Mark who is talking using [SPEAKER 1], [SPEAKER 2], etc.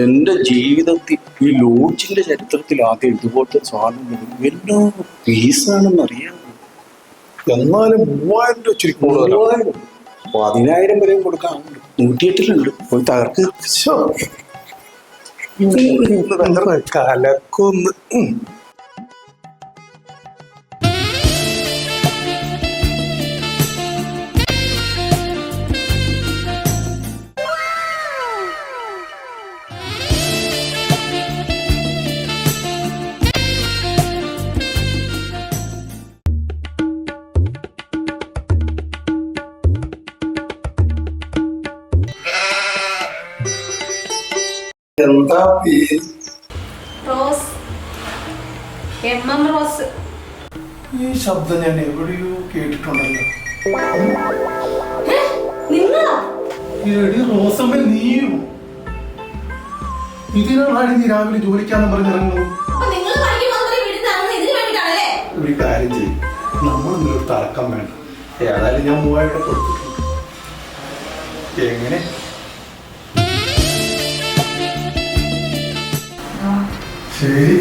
[SPEAKER 1] എന്റെ ജീവിതത്തിൽ ഈ ലോഡ്ജിന്റെ ചരിത്രത്തിൽ ആദ്യം ഇതുപോലത്തെ സാധനം എല്ലാ ഫീസാണെന്ന് അറിയാം.
[SPEAKER 2] എന്നാലും 3000 രൂപ ഇച്ചിരി കൂടുതലാണ്.
[SPEAKER 1] 10,000 വരെയും കൊടുക്കാം. 108 പോയി തകർക്ക്.
[SPEAKER 2] കലക്കൊന്ന്. എന്താ പേര്?
[SPEAKER 3] റോസ്. MM rose.
[SPEAKER 2] ഈ ശബ്ദം ഞാൻ എവിടെയോ കേട്ടിട്ടുണ്ടല്ലോ.
[SPEAKER 3] നിങ്ങളോ?
[SPEAKER 2] എടി റോസമ്മ, നീയോ? ഇതിനാണ് നീ രാവിലെ ജോലിക്കാന്ന് പറഞ്ഞിറങ്ങുന്നത്? ഒരു കാര്യം ചെയ്യും, നമ്മളൊരു തർക്കം വേണ്ട. ഏതായാലും ഞാൻ 3000 കൊടുത്തിട്ടുണ്ട്. എങ്ങനെ? ശരി.